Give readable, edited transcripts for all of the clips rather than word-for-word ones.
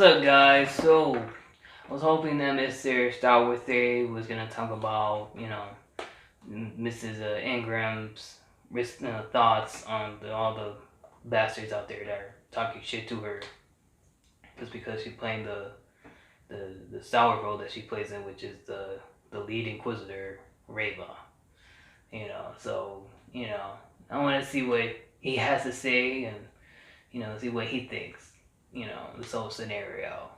What's up, guys? So, I was hoping that Mr. Star Wars Theory was gonna talk about, Mrs. Ingram's thoughts on all the bastards out there that are talking shit to her, just because she's playing the Star Wars role that she plays in, which is the lead Inquisitor, Reva. I want to see what he has to say and see what he thinks. This whole scenario.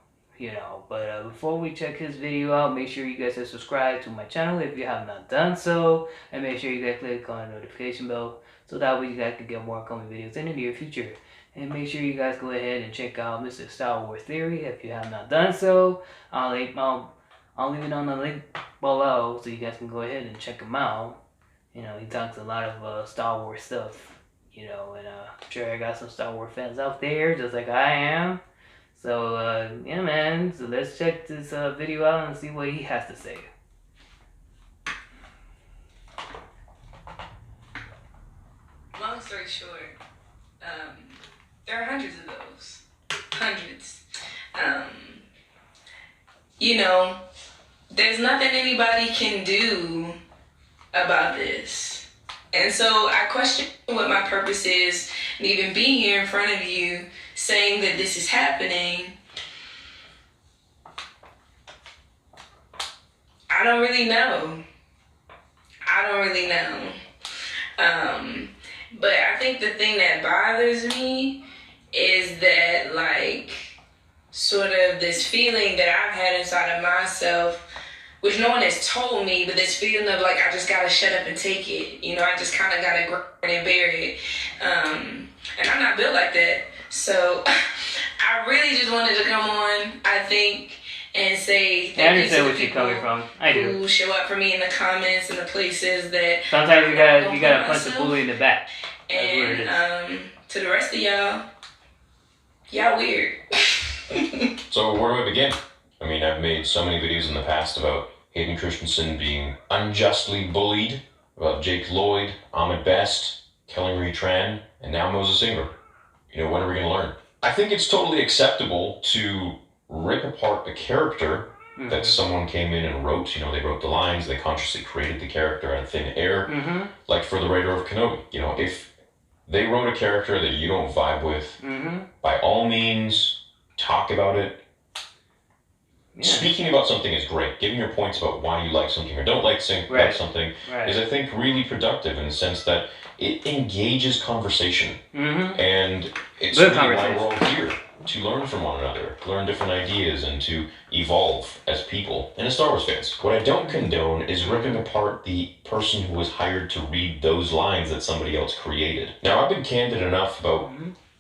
But before we check his video out, make sure you guys are subscribed to my channel if you have not done so, and make sure you guys click on the notification bell so that way you guys can get more upcoming videos in the near future. And make sure you guys go ahead and check out Mr. Star Wars Theory if you have not done so. I'll leave it on the link below so you guys can go ahead and check him out. He talks a lot of Star Wars stuff. And I'm sure I got some Star Wars fans out there, just like I am. So, yeah, man. So let's check this video out and see what he has to say. Long story short, there are hundreds of those. Hundreds. There's nothing anybody can do about this. And so I question what my purpose is, and even being here in front of you saying that this is happening. I don't really know. But I think the thing that bothers me is that, sort of this feeling that I've had inside of myself, which no one has told me, but this feeling of I just gotta shut up and take it. I just kind of gotta grin and bear it. And I'm not built like that. So I really just wanted to come on, I think, and say thank you to the people who show up for me in the comments and the places that sometimes you gotta punch the bully in the back. And to the rest of y'all weird. So where do I begin? I mean, I've made so many videos in the past about Hayden Christensen being unjustly bullied, about Jake Lloyd, Ahmed Best, Kelly Marie Tran, and now Moses Ingram. When are we going to learn? I think it's totally acceptable to rip apart a character that someone came in and wrote. They wrote the lines, they consciously created the character out of thin air, like for the writer of Kenobi. If they wrote a character that you don't vibe with, by all means, talk about it. Yeah. Speaking about something is great. Giving your points about why you like something or don't like something is, I think, really productive in the sense that it engages conversation. And it's really why we're all here, to learn from one another, learn different ideas, and to evolve as people and as Star Wars fans. What I don't condone is ripping apart the person who was hired to read those lines that somebody else created. Now, I've been candid enough about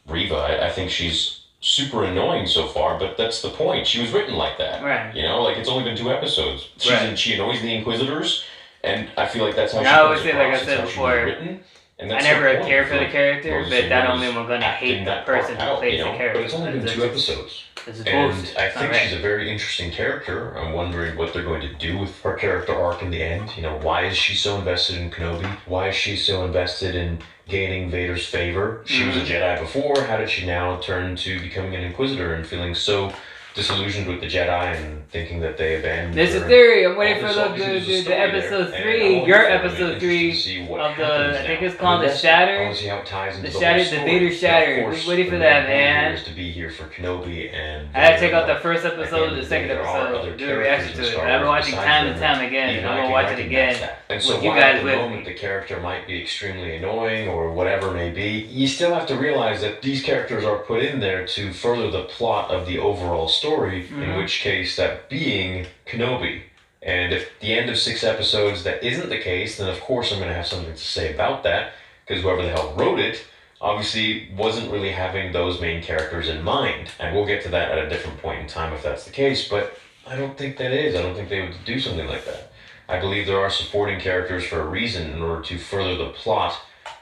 Reva. I think she's super annoying so far, but that's the point. She was written like that. Right. It's only been 2 episodes. She annoys the Inquisitors, and I feel like that's how I always say, like I said before, written. And I never care for the character, but that don't mean I'm gonna hate the person who plays the character. But it's only been 2 episodes. And I think she's a very interesting character. I'm wondering what they're going to do with her character arc in the end. Why is she so invested in Kenobi? Why is she so invested in gaining Vader's favor? She was a Jedi before. How did she now turn to becoming an Inquisitor and feeling so disillusioned with the Jedi and thinking that they abandoned her? This is Theory. I'm waiting for the episode 3, your episode 3 of the, I think it's called The Shatter. The Vader Shatter. We're waiting for that, man. To be here for Kenobi, and I had to check out the first episode, the second episode, do a reaction to it. But I've been watching time and time again, and I'm gonna watch it again and so with you guys with me. The character might be extremely annoying or whatever it may be, you still have to realize that these characters are put in there to further the plot of the overall story, in which case that being Kenobi. And if the end of 6 episodes that isn't the case, then of course I'm going to have something to say about that, because whoever the hell wrote it obviously wasn't really having those main characters in mind. And we'll get to that at a different point in time if that's the case, but I don't think that is. I don't think they would do something like that. I believe there are supporting characters for a reason in order to further the plot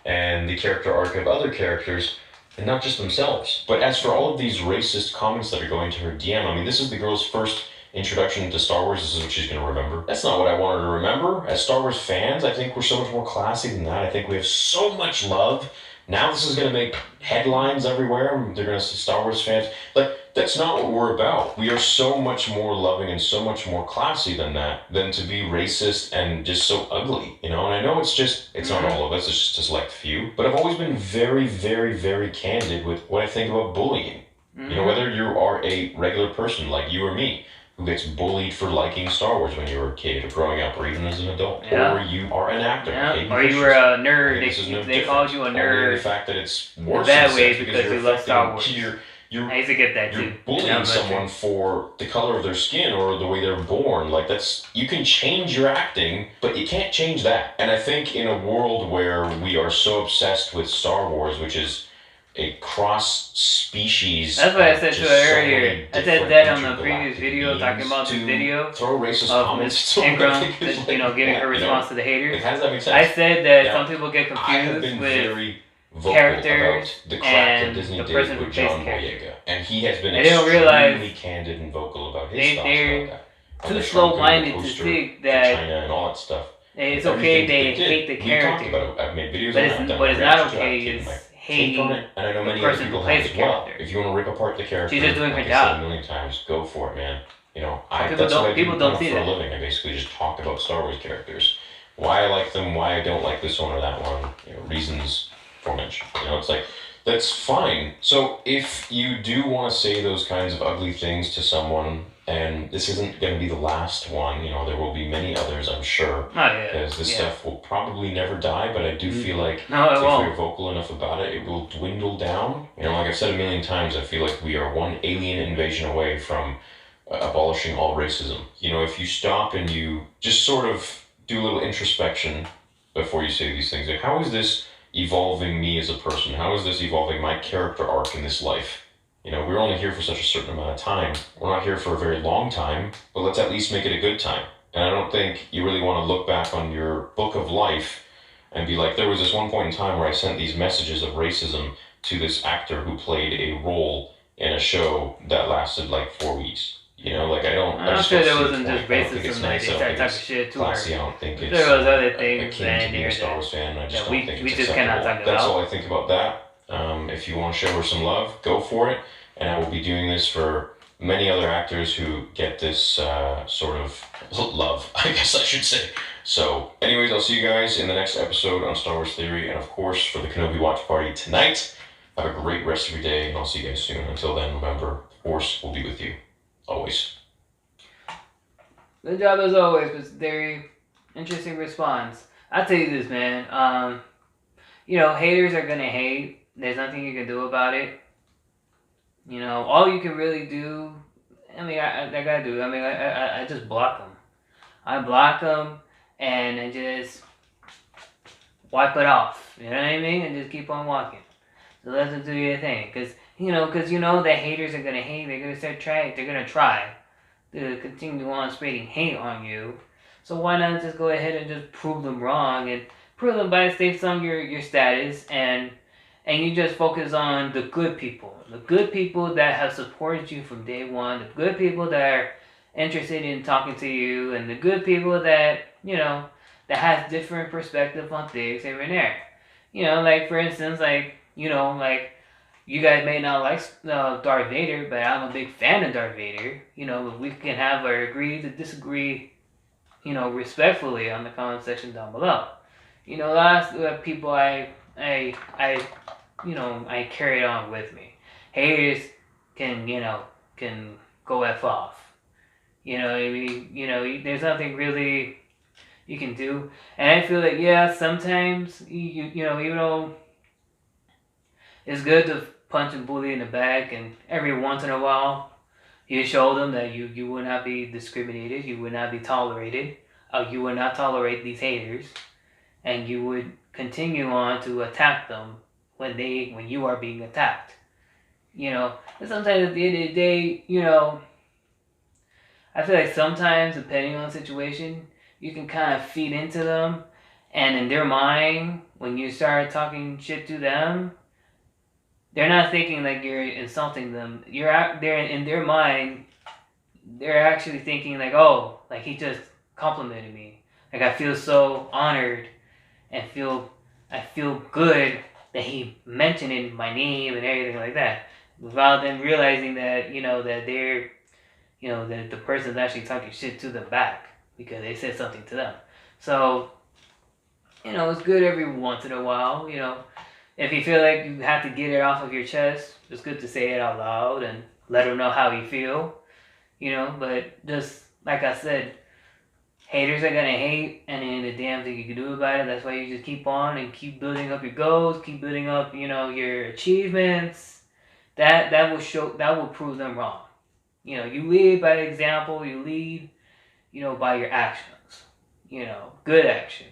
and the character arc of other characters, and not just themselves. But as for all of these racist comments that are going to her DM, I mean, this is the girl's first introduction to Star Wars. This is what she's going to remember. That's not what I want her to remember. As Star Wars fans, I think we're so much more classy than that. I think we have so much love. Now this is going to make headlines everywhere. They're going to say Star Wars fans. Like, that's not what we're about. We are so much more loving and so much more classy than that, than to be racist and just so ugly, you know? And I know it's not all of us, it's just a select few, but I've always been very, very, very candid with what I think about bullying. You know, whether you are a regular person like you or me, who gets bullied for liking Star Wars when you were a kid or growing up or even as an adult, Yeah. or you are an actor, Hayden or you were a Christensen. nerd. This is no They called you a Only nerd. the fact that it's in worse a bad in way sense because you're you love Star affecting- Wars. You're I used to get that you're too. bullying someone for the color of their skin or the way they're born. Like you can change your acting, but you can't change that. And I think in a world where we are so obsessed with Star Wars, which is a cross species. That's what I said to her earlier. I said that on the previous video, talking about this video throw racist of comments. Miss Ingram, giving her response to the haters. How does that make sense? I said that some people get confused with very vocal characters about the crap and that Disney the did person with who plays John character. Boyega, and he has been They don't extremely realize candid and vocal about his thoughts they're about that. too And slow-minded to poster think for that China and all that stuff. it's Everything okay they did. hate the We talked character. about it. I've made videos But on it's, it. what is not okay is is take hating on it, and I know the many other person who people plays have the as well. character. If you want to rip apart the character, She's just doing her like I said job. a million times, go for it, man. You know, People don't see for that. a living. I basically just talk about Star Wars characters, why I like them, why I don't like this one or that one, you know, reasons for mention. You know, it's like that's fine. So if you do want to say those kinds of ugly things to someone, and this isn't going to be the last one, you know, there will be many others, I'm sure. Oh, yeah. Because this stuff will probably never die, but I do feel like No, it if won't. we're vocal enough about it, it will dwindle down. You know, like I've said a million times, I feel like we are one alien invasion away from abolishing all racism. You know, if you stop and you just sort of do a little introspection before you say these things, like, how is this evolving me as a person? How is this evolving my character arc in this life? You know, we're only here for such a certain amount of time. We're not here for a very long time, but let's at least make it a good time. And I don't think you really want to look back on your book of life and be like, there was this one point in time where I sent these messages of racism to this actor who played a role in a show that lasted like 4 weeks. You know, like I'm sure there wasn't just racism that they started talking shit to her. Classy. I don't think it's There was other things that a Star Wars fan. I just don't think we it's just cannot acceptable. talk That's about. all I think about that. If you want to show her some love, go for it. And I will be doing this for many other actors who get this sort of love, I guess I should say. So, anyways, I'll see you guys in the next episode on Star Wars Theory, and of course for the Kenobi watch party tonight. Have a great rest of your day, and I'll see you guys soon. Until then, remember, the Force will be with you always. Good job as always, Mr. Theory. Interesting response. I'll tell you this, man. You know, haters are gonna hate. There's nothing you can do about it. You know, all you can really do. I mean, I gotta do. I mean, I just block them. I block them, and I just wipe it off. You know what I mean? And just keep on walking. So let them do your thing, cause you know that haters are gonna hate. They're gonna they're gonna try to continue on spreading hate on you. So why not just go ahead and just prove them wrong and prove them by stating on your status, and you just focus on the good people that have supported you from day one, the good people that are interested in talking to you, and the good people that that has different perspective on things here and there. You know, like for instance, like you guys may not like Darth Vader, but I'm a big fan of Darth Vader. You know, we can have our agree to disagree, respectfully on the comment section down below. You know, last people I carried on with me. Haters can go F off. You know what I mean? There's nothing really you can do. And I feel like, yeah, sometimes, even though it's good to punch and bully in the back, and every once in a while, you show them that you will not be discriminated, you will not be tolerated, you will not tolerate these haters, and you would continue on to attack them when you are being attacked. And sometimes at the end of the day, I feel like sometimes, depending on the situation, you can kind of feed into them, and in their mind, when you start talking shit to them, they're not thinking like you're insulting them. They're in their mind, they're actually thinking like, oh, like he just complimented me. Like I feel so honored, and I feel good that he mentioned my name and everything like that. without them realizing that, that they're, that the person's actually talking shit to them back because they said something to them. So, it's good every once in a while, if you feel like you have to get it off of your chest, it's good to say it out loud and let them know how you feel, but just like I said, haters are gonna hate, and then the damn thing you can do about it. That's why you just keep on and keep building up your goals, keep building up, your achievements. That will prove them wrong. You lead by example. You lead, by your actions. Good actions.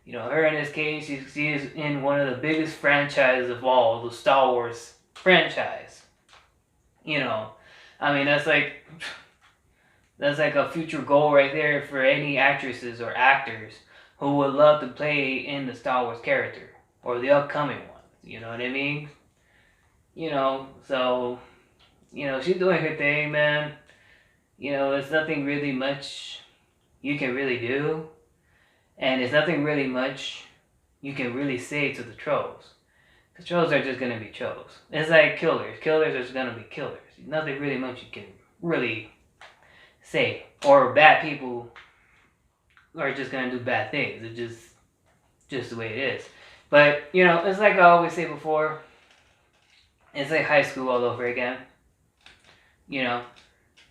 Her in this case, she is in one of the biggest franchises of all, the Star Wars franchise. I mean, that's like a future goal right there for any actresses or actors who would love to play in the Star Wars character or the upcoming ones. You know what I mean? So, she's doing her thing, man. There's nothing really much you can really do. And there's nothing really much you can really say to the trolls. The trolls are just going to be trolls. It's like killers. Killers are just going to be killers. Nothing really much you can really say. Or bad people are just going to do bad things. It's just the way it is. But, it's like I always say before. It's like high school all over again.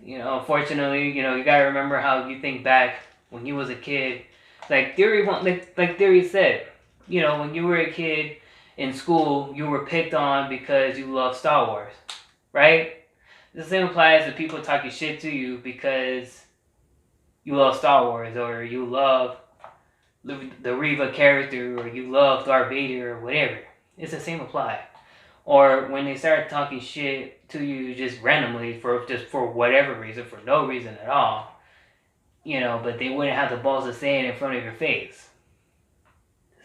Unfortunately, you gotta remember how you think back when you was a kid. Like Theory said, when you were a kid in school, you were picked on because you loved Star Wars, right? The same applies to people talking shit to you because you love Star Wars, or you love the Reva character, or you love Darth Vader, or whatever. It's the same apply. Or when they start talking shit to you just randomly for whatever reason, for no reason at all, but they wouldn't have the balls to say it in front of your face.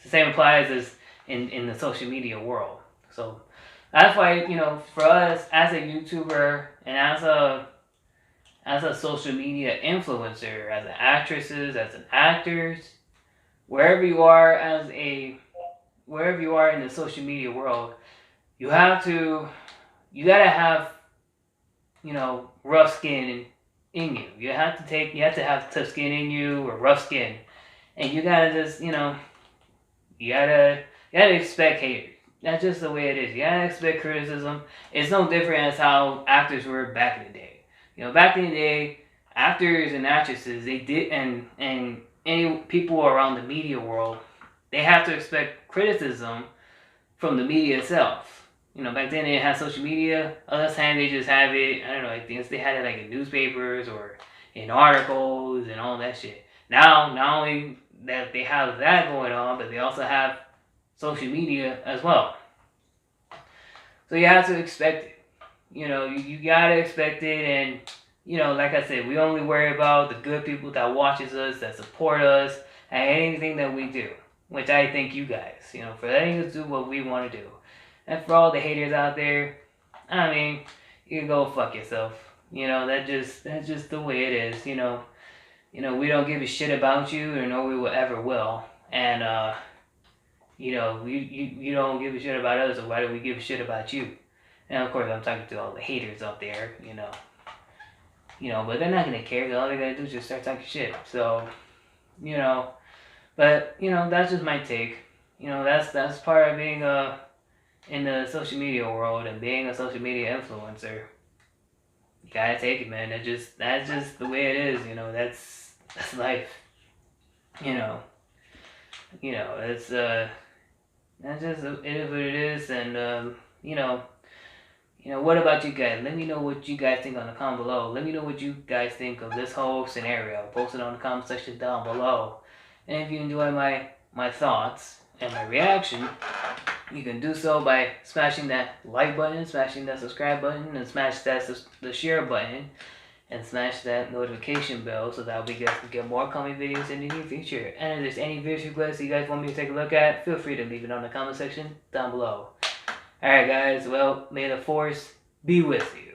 The same applies as in the social media world. So that's why, for us as a YouTuber and as a social media influencer, as an actresses, as an actors, wherever you are in the social media world, you gotta have, rough skin in you. You have to have tough skin in you, or rough skin. And you gotta just, you gotta expect haters. That's just the way it is. You gotta expect criticism. It's no different as how actors were back in the day. Back in the day, actors and actresses, they did, and any people around the media world, they have to expect criticism from the media itself. Back then they didn't have social media. Other time they just have it, I don't know, I think they had it like in newspapers or in articles and all that shit. Now, not only that they have that going on, but they also have social media as well. So you have to expect it. You gotta expect it, and like I said, we only worry about the good people that watches us, that support us, and anything that we do. Which I thank you guys, for letting us do what we want to do. And for all the haters out there, I mean, you can go fuck yourself. That's just the way it is. We don't give a shit about you, or no, we will ever will. And you don't give a shit about us, so why do we give a shit about you? And of course, I'm talking to all the haters out there. But they're not gonna care. All they're gonna do is just start talking shit. So, but that's just my take. That's part of being in the social media world and being a social media influencer. You gotta take it, man. That's just the way it is. That's life. It's that's just it is what it is. And what about you guys? Let me know what you guys think on the comment below. Let me know what you guys think of this whole scenario. Post it on the comment section down below. And if you enjoy my thoughts and my reaction, you can do so by smashing that like button, smashing that subscribe button, and smash the share button, and smash that notification bell so that we can get more coming videos in the near future. And if there's any video requests you guys want me to take a look at, feel free to leave it on the comment section down below. Alright guys, well, may the force be with you.